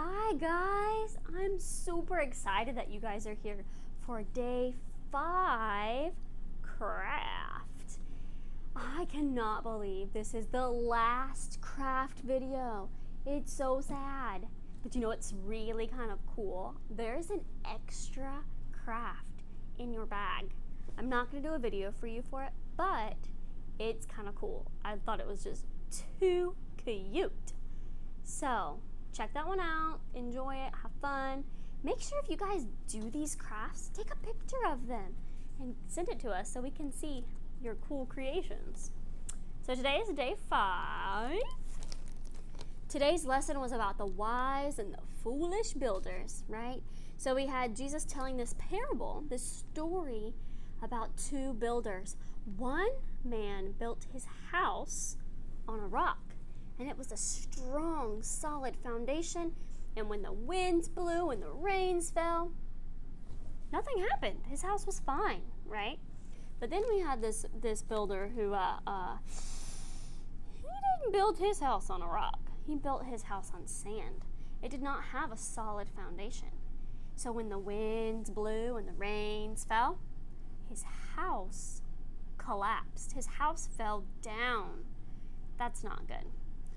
Hi guys, I'm super excited that you guys are here for day 5 craft. I cannot believe this is the last craft video. It's so sad. But you know what's really kind of cool? There's an extra craft in your bag. I'm not going to do a video for you for it, but it's kind of cool. I thought it was just too cute. So check that one out, enjoy it, have fun. Make sure if you guys do these crafts, take a picture of them and send it to us so we can see your cool creations. So today is day 5. Today's lesson was about the wise and the foolish builders, right? So we had Jesus telling this parable, this story about 2 builders. One man built his house on a rock, and it was a strong, solid foundation. And when the winds blew and the rains fell, nothing happened. His house was fine, right? But then we had this builder who he didn't build his house on a rock. He built his house on sand. It did not have a solid foundation. So when the winds blew and the rains fell, his house collapsed. His house fell down. That's not good.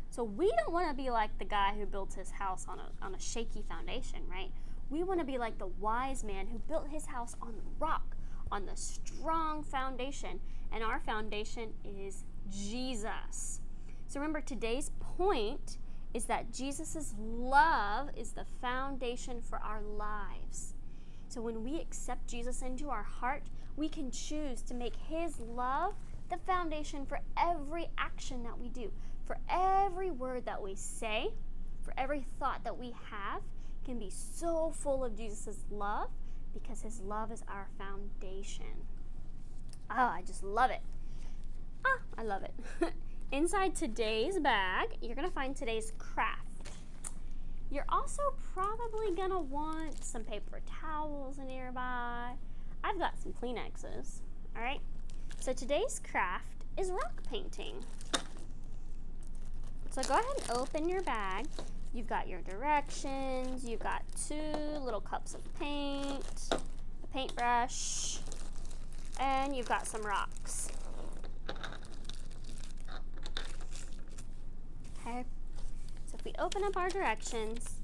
So we don't want to be like the guy who built his house on a shaky foundation, right? We want to be like the wise man who built his house on the rock, on the strong foundation. And our foundation is Jesus. So remember, today's point is that Jesus' love is the foundation for our lives. So when we accept Jesus into our heart, we can choose to make his love the foundation for every action that we do, for every word that we say, for every thought that we have can be so full of Jesus' love because his love is our foundation. I just love it. I love it. Inside today's bag, you're going to find today's craft. You're also probably going to want some paper towels nearby. I've got some Kleenexes, all right? So today's craft is rock painting. So go ahead and open your bag. You've got your directions. You've got 2 little cups of paint, a paintbrush, and you've got some rocks. Okay, so if we open up our directions,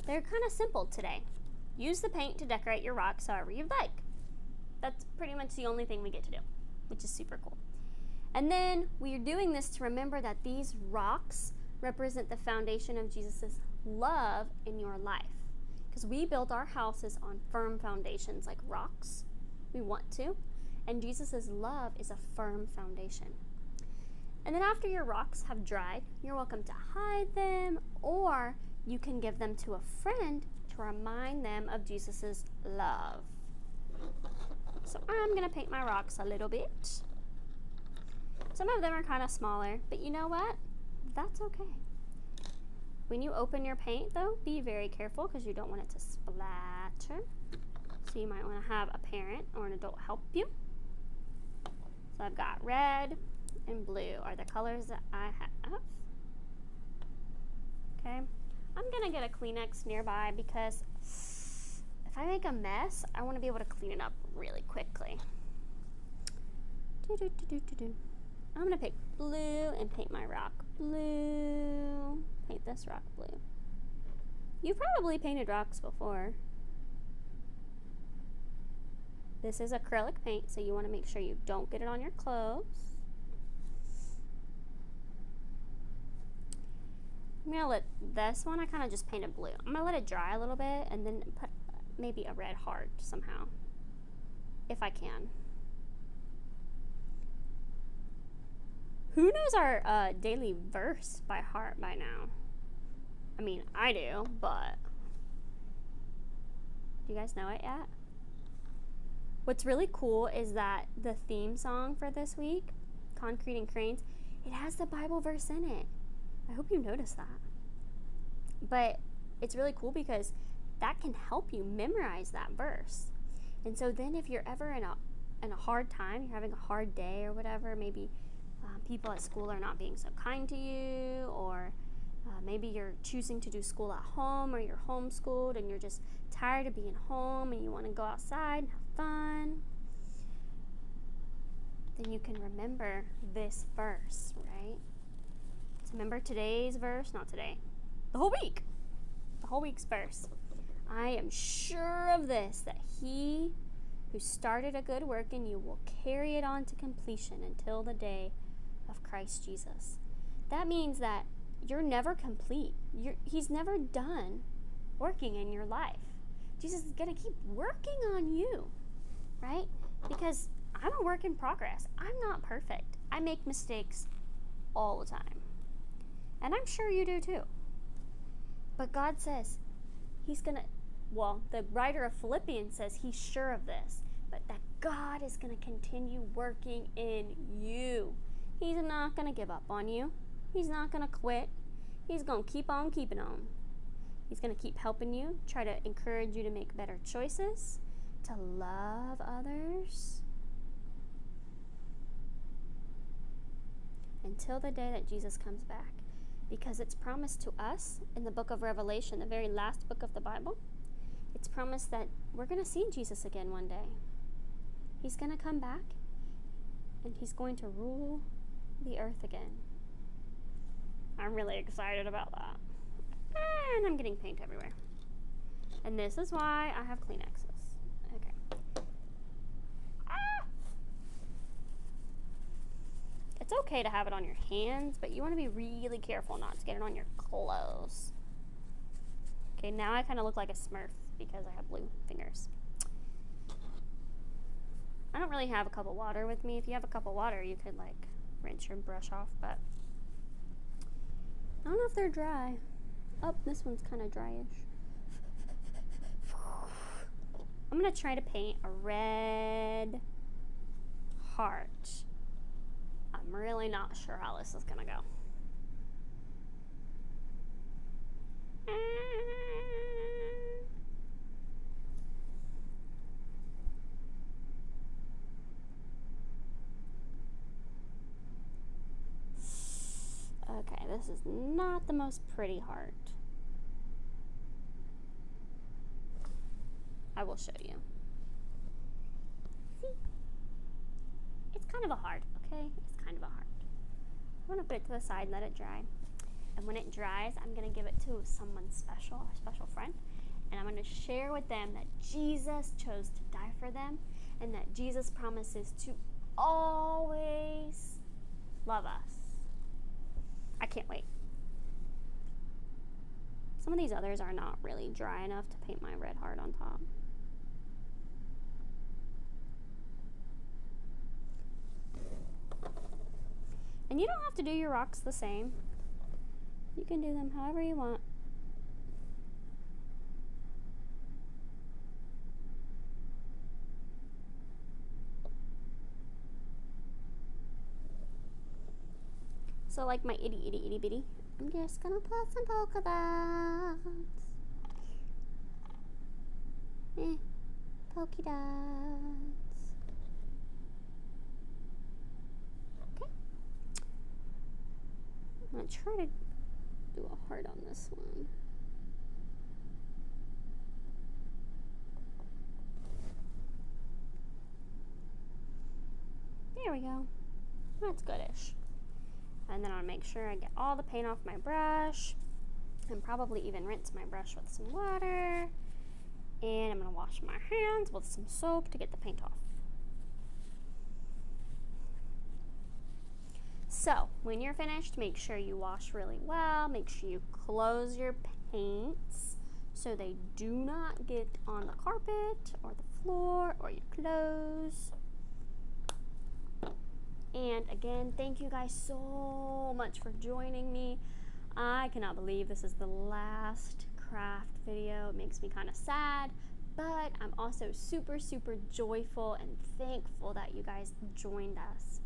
they're kind of simple today. Use the paint to decorate your rocks however you'd like. That's pretty much the only thing we get to do, which is super cool. And then we're doing this to remember that these rocks represent the foundation of Jesus' love in your life. Because we build our houses on firm foundations like rocks. We want to. And Jesus' love is a firm foundation. And then after your rocks have dried, you're welcome to hide them, or you can give them to a friend to remind them of Jesus' love. So I'm going to paint my rocks a little bit. Some of them are kind of smaller, but you know what? That's okay. When you open your paint, though, be very careful because you don't want it to splatter. So you might want to have a parent or an adult help you. So I've got red and blue are the colors that I have. Okay. I'm going to get a Kleenex nearby because if I make a mess, I want to be able to clean it up really quickly. I'm going to pick blue and paint my rock blue. Paint this rock blue. You've probably painted rocks before. This is acrylic paint, so you want to make sure you don't get it on your clothes. I'm going to let this one, I kind of just painted blue. I'm going to let it dry a little bit and then put maybe a red heart somehow, if I can. Who knows our daily verse by heart by now? I mean, I do, but do you guys know it yet? What's really cool is that the theme song for this week, Concrete and Cranes, it has the Bible verse in it. I hope you noticed that. But it's really cool because that can help you memorize that verse. And so then if you're ever in a hard time, you're having a hard day or whatever, maybe people at school are not being so kind to you, or Maybe you're choosing to do school at home, or you're homeschooled and you're just tired of being home and you want to go outside and have fun. Then you can remember this verse, right? So remember today's verse, not today, the whole week's verse. I am sure of this, that he who started a good work in you will carry it on to completion until the day of Christ Jesus. That means that you're never complete. He's never done working in your life. Jesus is going to keep working on you, right? Because I'm a work in progress. I'm not perfect. I make mistakes all the time. And I'm sure you do too. But God says he's going to, the writer of Philippians says he's sure of this, but that God is going to continue working in you. He's not going to give up on you. He's not going to quit. He's going to keep on keeping on. He's going to keep helping you, try to encourage you to make better choices, to love others, until the day that Jesus comes back. Because it's promised to us in the book of Revelation, the very last book of the Bible, it's promised that we're going to see Jesus again one day. He's going to come back, and he's going to rule the earth again. I'm really excited about that. And I'm getting paint everywhere. And this is why I have Kleenexes. Okay. It's okay to have it on your hands, but you want to be really careful not to get it on your clothes. Okay, now I kind of look like a Smurf because I have blue fingers. I don't really have a cup of water with me. If you have a cup of water, you could like rinse your brush off, but I don't know if they're dry. Oh, this one's kind of dryish. I'm going to try to paint a red heart. I'm really not sure how this is going to go. Okay, this is not the most pretty heart. I will show you. See? It's kind of a heart, okay? It's kind of a heart. I'm going to put it to the side and let it dry. And when it dries, I'm going to give it to someone special, a special friend. And I'm going to share with them that Jesus chose to die for them and that Jesus promises to always love us. I can't wait. Some of these others are not really dry enough to paint my red heart on top. And you don't have to do your rocks the same. You can do them however you want. So like my itty bitty, I'm just gonna put some polka dots. Polka dots. Okay. I'm gonna try to do a heart on this one. There we go. That's goodish. And then I'll make sure I get all the paint off my brush and probably even rinse my brush with some water. And I'm going to wash my hands with some soap to get the paint off. So when you're finished, make sure you wash really well. Make sure you close your paints so they do not get on the carpet or the floor or your clothes. And again, thank you guys so much for joining me. I cannot believe this is the last craft video. It makes me kind of sad, but I'm also super joyful and thankful that you guys joined us.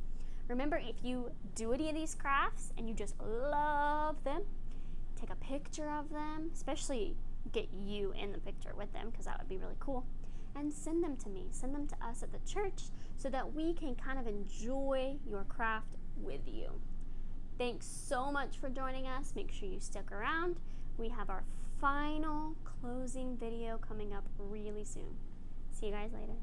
Remember, if you do any of these crafts and you just love them, take a picture of them, especially get you in the picture with them because that would be really cool. And send them to me, send them to us at the church so that we can kind of enjoy your craft with you. Thanks so much for joining us. Make sure you stick around. We have our final closing video coming up really soon. See you guys later.